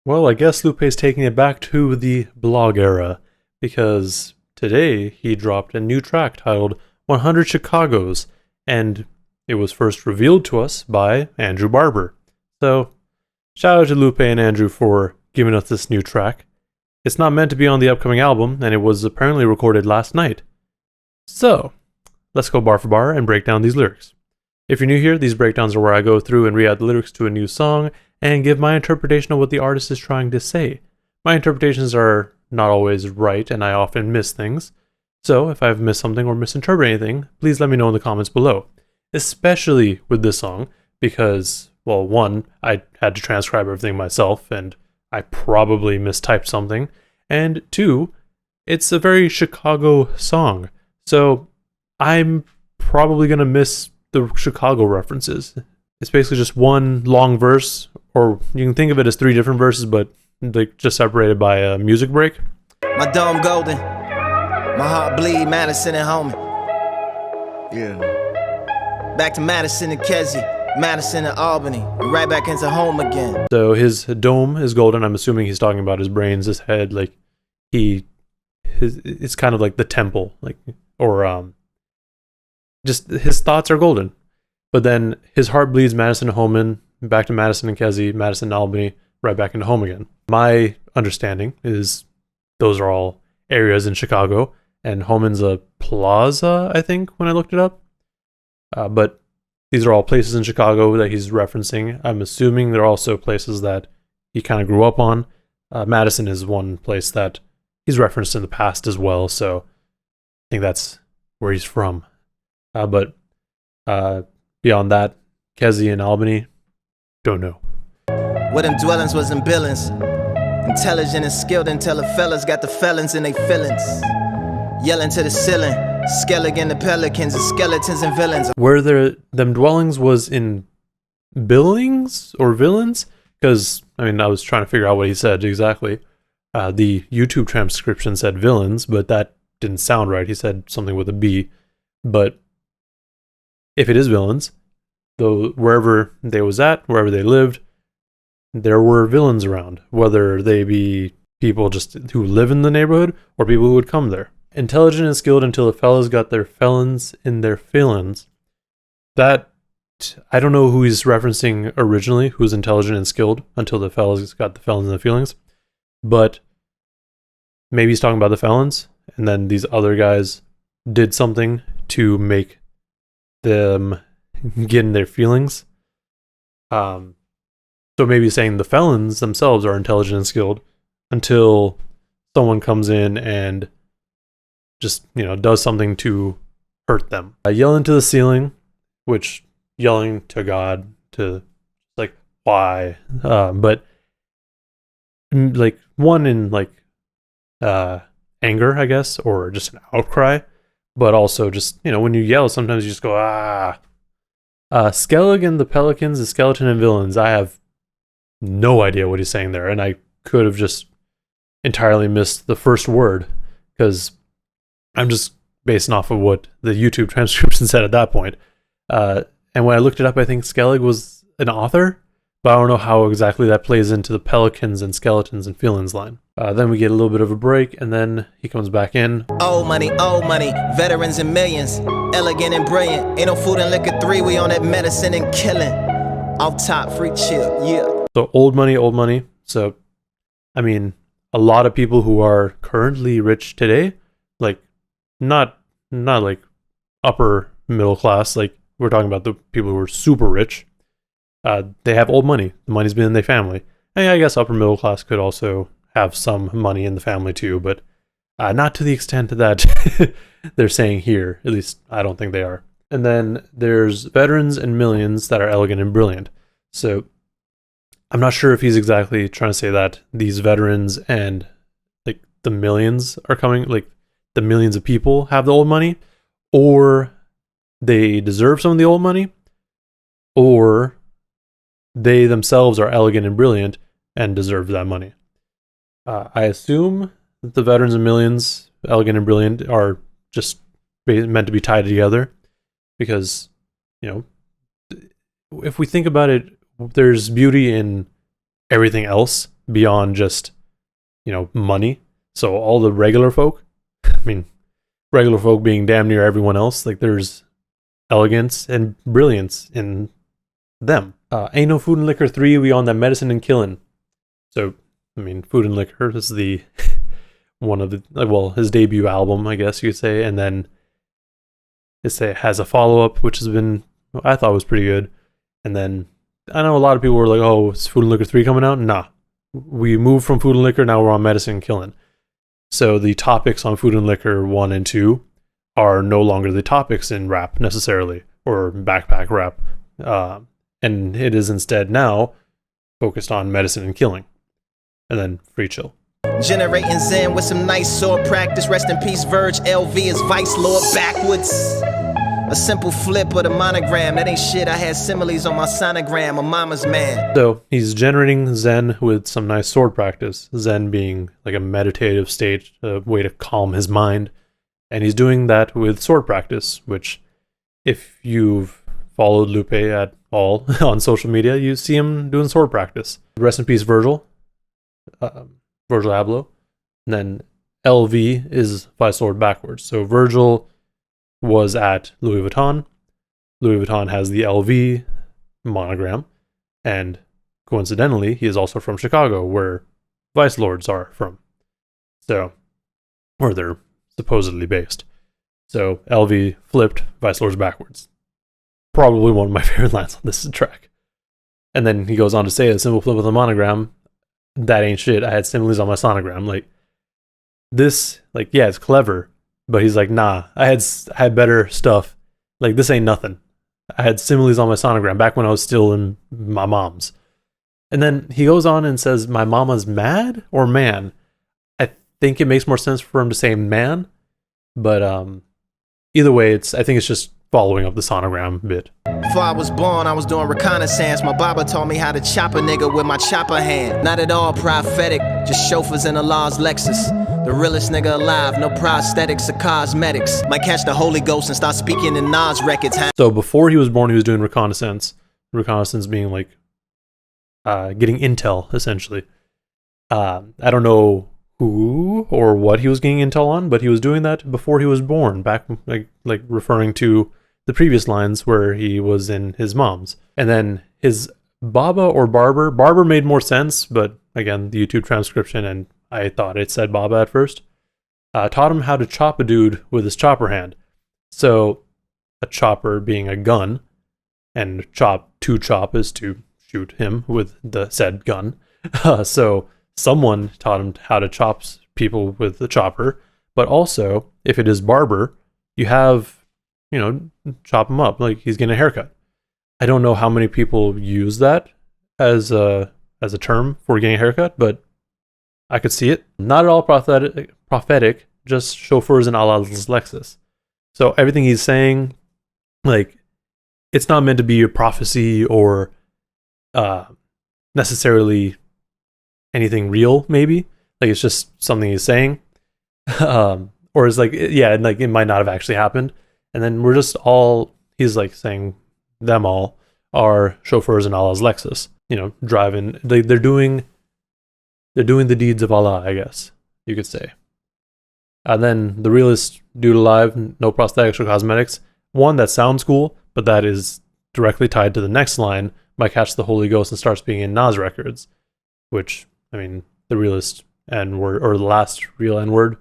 Well, I guess Lupe's taking it back to the blog era, because today he dropped a new track titled 100 Chicagos, and it was first revealed to us by Andrew Barber. So, shout out to Lupe and Andrew for giving us this new track. It's not meant to be on the upcoming album, and it was apparently recorded last night. So, let's go bar for bar and break down these lyrics. If you're new here, these breakdowns are where I go through and re-add the lyrics to a new song and give my interpretation of what the artist is trying to say. My interpretations are not always right, and I often miss things. So if I've missed something or misinterpreted anything, please let me know in the comments below. Especially with this song, because, well, one, I had to transcribe everything myself, and I probably mistyped something. And two, it's a very Chicago song. So I'm probably going to miss the Chicago references. It's basically just one long verse, or you can think of it as three different verses, but like just separated by a music break. My dome golden, my heart bleed, Madison and Homan. Yeah. Back to Madison and Kesey, Madison and Albany, and right back into home again. So his dome is golden. I'm assuming he's talking about his brains, his head. Like it's kind of like the temple, like, or just his thoughts are golden. But then his heart bleeds, Madison and Homan, back to Madison and Kesey, Madison and Albany, right back into home again. My understanding is those are all areas in Chicago, and Homan's a plaza, I think, when I looked it up. But these are all places in Chicago that he's referencing. I'm assuming they're also places that he kind of grew up on. Madison is one place that he's referenced in the past as well, so I think that's where he's from. But beyond that, Kesey and Albany, don't know. Where them dwellings was in billings. Intelligent and skilled until the fellas got the felons in they feelings. Yelling to the ceiling. Skeleton the pelicans and skeletons and villains. Where them dwellings was in Billings or villains? Because, I mean, I was trying to figure out what he said exactly. The YouTube transcription said villains, but that didn't sound right. He said something with a B. But if it is villains, though, wherever they was at, wherever they lived, there were villains around, whether they be people just who live in the neighborhood or people who would come there. Intelligent and skilled until the fellas got their felons in their feelings. That, I don't know who he's referencing originally, who's intelligent and skilled until the fellas got the felons in their feelings, but maybe he's talking about the felons, and then these other guys did something to make them get in their feelings. So maybe saying the felons themselves are intelligent and skilled until someone comes in and just, does something to hurt them. Yelling to the ceiling, which yelling to God to like why, but like one in like anger, I guess, or just an outcry, but also just when you yell, sometimes you just go ah. Skeleton, the pelicans, the skeleton and villains. I have no idea what he's saying there, and I could have just entirely missed the first word because I'm just basing off of what the YouTube transcription said at that point. And when I looked it up, I think Skellig was an author, but I don't know how exactly that plays into the pelicans and skeletons and feelings line. Then we get a little bit of a break, and then he comes back in. Old money, veterans and millions. Elegant and brilliant. Ain't no food and liquor 3, we on that medicine and killing. Off top, free chill, yeah. So old money. So, I mean, a lot of people who are currently rich today, like not like upper middle class, like we're talking about the people who are super rich. They have old money. The money's been in their family. And I guess upper middle class could also have some money in the family too, but not to the extent that they're saying here. At least I don't think they are. And then there's veterans and millions that are elegant and brilliant. So I'm not sure if he's exactly trying to say that these veterans and like the millions are coming, like the millions of people have the old money, or they deserve some of the old money, or they themselves are elegant and brilliant and deserve that money. I assume that the veterans and millions, elegant and brilliant, are just meant to be tied together because, if we think about it, there's beauty in everything else beyond just, money. So all the regular folk, I mean, regular folk being damn near everyone else, like there's elegance and brilliance in them. Ain't No Food and Liquor 3, we on that Medicine and Killin'. So, I mean, Food and Liquor is the one of the, his debut album, I guess you could say, and then it has a follow-up, which I thought was pretty good. And then, I know a lot of people were like, oh, is Food and Liquor 3 coming out? Nah. We moved from Food and Liquor, now we're on Medicine and Killin'. So the topics on Food and Liquor 1 and 2 are no longer the topics in rap, necessarily, or backpack rap. And it is instead now focused on medicine and killing. And then Free Chill. Generating Zen with some nice sword practice. Rest in peace, Verge. LV is Vice Lord backwards. A simple flip of the monogram. That ain't shit. I had similes on my sonogram. A mama's man. So he's generating Zen with some nice sword practice. Zen being like a meditative state, a way to calm his mind. And he's doing that with sword practice, which if you've followed Lupe at all on social media, you see him doing sword practice. Rest in peace, Virgil. Virgil Abloh. And then LV is Vice Lord backwards. So Virgil was at Louis Vuitton. Louis Vuitton has the LV monogram. And coincidentally, he is also from Chicago, where Vice Lords are from. So, where they're supposedly based. So LV flipped Vice Lords backwards. Probably one of my favorite lines on this track. And then he goes on to say, a simple flip with a monogram, that ain't shit. I had similes on my sonogram. Like, this, like, yeah, it's clever, but he's like, nah, I had better stuff. Like, this ain't nothing. I had similes on my sonogram back when I was still in my mom's. And then he goes on and says, my mama's mad or man? I think it makes more sense for him to say man, but either way, I think it's just following up the sonogram bit. Before I was born, I was doing reconnaissance. My baba taught me how to chop a nigga with my chopper hand. Not at all prophetic, just chauffeurs in Allah's Lexus. The realest nigga alive, no prosthetics or cosmetics. Might catch the Holy Ghost and start speaking in Nas records. So before he was born, he was doing reconnaissance. Reconnaissance being like getting intel, essentially. I don't know who or what he was getting intel on, but he was doing that before he was born, back like referring to the previous lines where he was in his mom's. And then his Baba or Barber made more sense, but again, the YouTube transcription, and I thought it said Baba at first, taught him how to chop a dude with his chopper hand. So a chopper being a gun, and to chop is to shoot him with the said gun. So someone taught him how to chop people with the chopper, but also, if it is Barber, you have, chop him up like he's getting a haircut. I don't know how many people use that as a term for getting a haircut, but I could see it. Not at all prophetic, just chauffeurs in Allah's Lexus. So everything he's saying, like, it's not meant to be a prophecy or necessarily anything real, maybe. Like, it's just something he's saying. Or it's like, yeah, like it might not have actually happened. And then we're just he's like saying them all are chauffeurs in Allah's Lexus, driving. They're doing the deeds of Allah, I guess you could say. And then the realest dude alive, no prosthetics or cosmetics. One, that sounds cool, but that is directly tied to the next line, might catch the Holy Ghost and start speaking in Nas records, which, I mean, the realest N-word, or the last real N-word,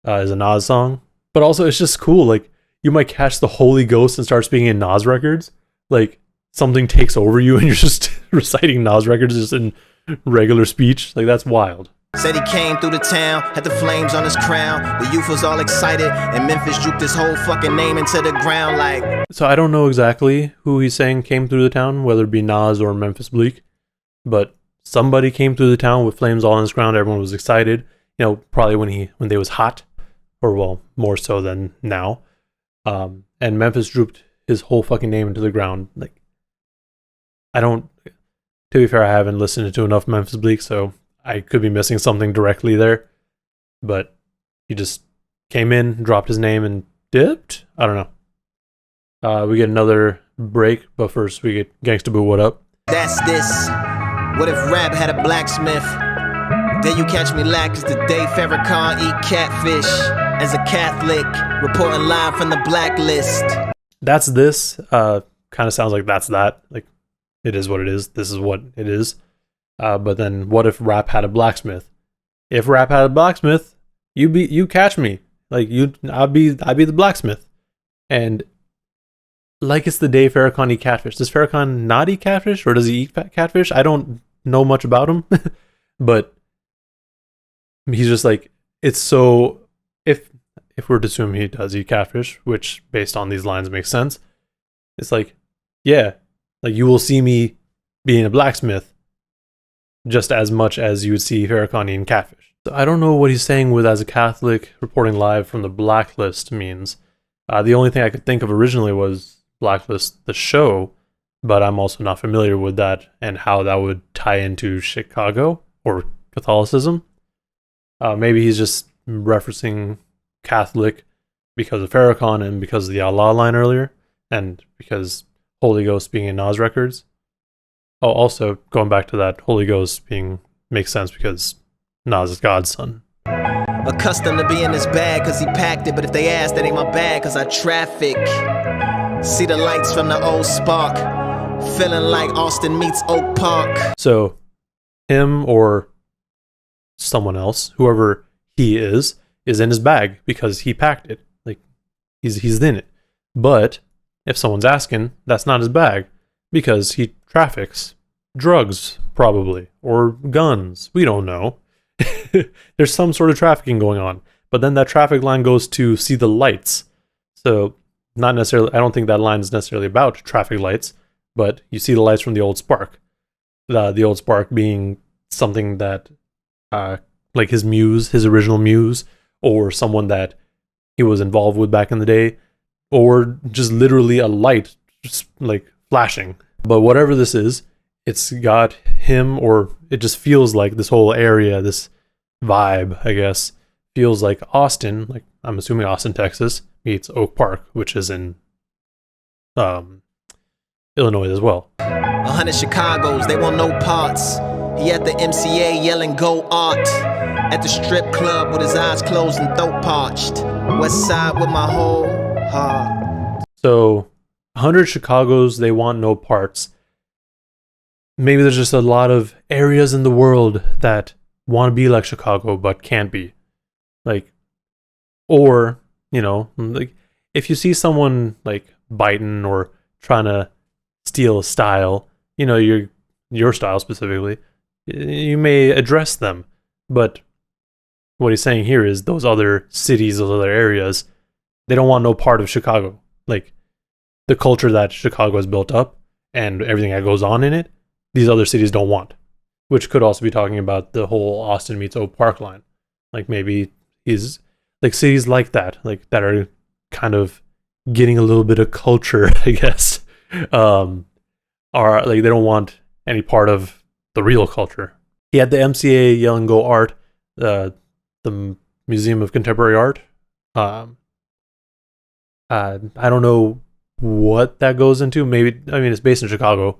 is a Nas song. But also, it's just cool, like, you might catch the Holy Ghost and start speaking in Nas records. Like, something takes over you and you're just reciting Nas records just in regular speech. Like, that's wild. Said he came through the town, had the flames on his crown. The youth was all excited, and Memphis drooped his whole fucking name into the ground like... So I don't know exactly who he's saying came through the town, whether it be Nas or Memphis Bleak, but somebody came through the town with flames all on his crown. Everyone was excited. Probably when they was hot, or well, more so than now. And Memphis drooped his whole fucking name into the ground. Like, to be fair, I haven't listened to enough Memphis Bleak, so I could be missing something directly there. But he just came in, dropped his name, and dipped? I don't know. We get another break, but first we get Gangsta Boo, what up? That's this. What if rap had a blacksmith? Day you catch me lack is the day Farrakhan eat catfish. As a Catholic, reporting live from the blacklist. That's this. Kind of sounds like that's that. Like, it is what it is. This is what it is. But then, what if rap had a blacksmith? If rap had a blacksmith, you catch me. Like I'd be the blacksmith. And like it's the day Farrakhan eat catfish. Does Farrakhan not eat catfish, or does he eat catfish? I don't know much about him, but he's just like, it's so, if we're to assume he does eat catfish, which based on these lines makes sense, it's like, yeah, like you will see me being a blacksmith just as much as you would see Farrakhan eating catfish. So I don't know what he's saying with as a Catholic reporting live from the blacklist means. The only thing I could think of originally was Blacklist the show, but I'm also not familiar with that and how that would tie into Chicago or Catholicism. Maybe he's just referencing Catholic because of Farrakhan and because of the Allah line earlier, and because Holy Ghost being in Nas records. Oh, also going back to that, Holy Ghost being makes sense because Nas is God's son. Accustomed to being this bad cause he packed it, but if they ask, that ain't my bag cause I traffic. See the lights from the old spark, feeling like Austin meets Oak Park. So him or someone else, whoever he is in his bag because he packed it. Like he's in it. But if someone's asking, that's not his bag because he traffics drugs probably, or guns. We don't know. There's some sort of trafficking going on, but then that traffic line goes to see the lights. So not necessarily, I don't think that line is necessarily about traffic lights, but you see the lights from the old Spark. The old Spark being something that, like his muse, his original muse, or someone that he was involved with back in the day, or just literally a light just like flashing. But whatever this is, it's got him, or it just feels like this whole area, this vibe, I guess, feels like Austin, like I'm assuming Austin, Texas, meets Oak Park, which is in Illinois as well. 100 Chicagos, they want no parts. He at the MCA yelling go art. At the strip club with his eyes closed and throat parched. West side with my whole heart. So 100 Chicagos, they want no parts. Maybe there's just a lot of areas in the world that want to be like Chicago but can't be. Like, or, you know, like if you see someone like biting or trying to steal a style, you know, your style specifically, you may address them. But what he's saying here is those other cities, those other areas, they don't want no part of Chicago. Like the culture that Chicago has built up and everything that goes on in it, these other cities don't want. Which could also be talking about the whole Austin meets Oak Park line. Like maybe he's like cities like that are kind of getting a little bit of culture, I guess. Are like they don't want any part of the real culture. He had the MCA yelling go art, the Museum of Contemporary Art. I don't know what that goes into. Maybe, I mean, it's based in Chicago,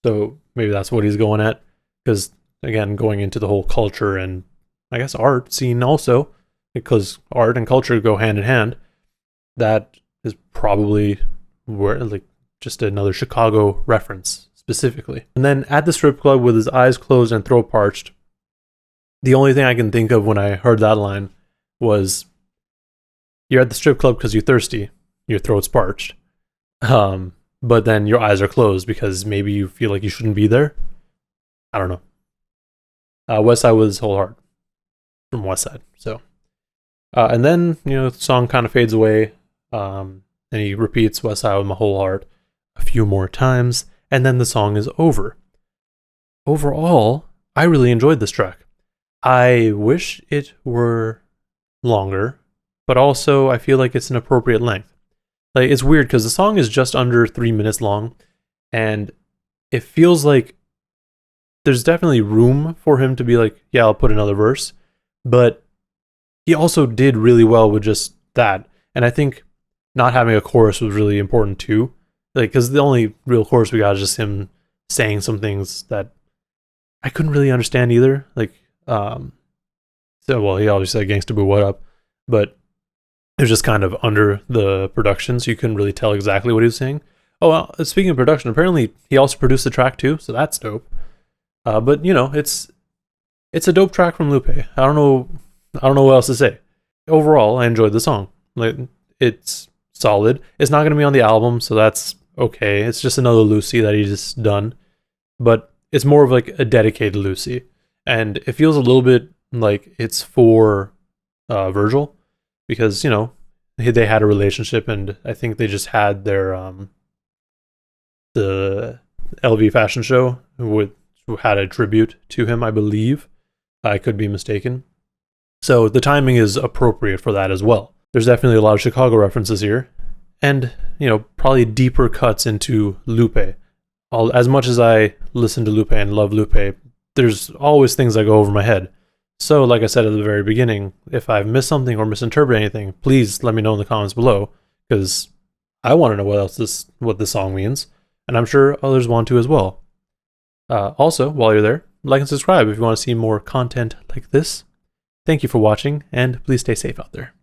so maybe that's what he's going at. Because, again, going into the whole culture and, I guess, art scene also, because art and culture go hand in hand, that is probably where, like, just another Chicago reference, specifically. And then at the strip club with his eyes closed and throat parched, the only thing I can think of when I heard that line was, you're at the strip club because you're thirsty, your throat's parched, but then your eyes are closed because maybe you feel like you shouldn't be there. I don't know. West Side with his whole heart from West Side. So, and then, you know, the song kind of fades away, and he repeats West Side with my whole heart a few more times, and then the song is over. Overall, I really enjoyed this track. I wish it were longer, but also I feel like it's an appropriate length. Like, it's weird because the song is just under 3 minutes long, and it feels like there's definitely room for him to be like, yeah, I'll put another verse, but he also did really well with just that. And I think not having a chorus was really important too. Like, because the only real chorus we got is just him saying some things that I couldn't really understand either. Like, so well, he obviously said "Gangsta Boo, what up," but it was just kind of under the production, so you couldn't really tell exactly what he was saying. Oh, well, speaking of production, apparently he also produced the track too, so that's dope. But you know, it's a dope track from Lupe. I don't know what else to say. Overall, I enjoyed the song. Like, it's solid. It's not gonna be on the album, so that's okay. It's just another Lucy that he just done, but it's more of like a dedicated Lucy, and it feels a little bit like it's for Virgil, because you know they had a relationship, and I think they just had their the LV fashion show which had a tribute to him, I believe. I could be mistaken. So the timing is appropriate for that as well. There's definitely a lot of Chicago references here, and you know, probably deeper cuts into Lupe. As much as I listen to Lupe and love Lupe, there's always things that go over my head. So, like I said at the very beginning, if I've missed something or misinterpreted anything, please let me know in the comments below, because I want to know what this song means, and I'm sure others want to as well. Also, while you're there, like and subscribe if you want to see more content like this. Thank you for watching, and please stay safe out there.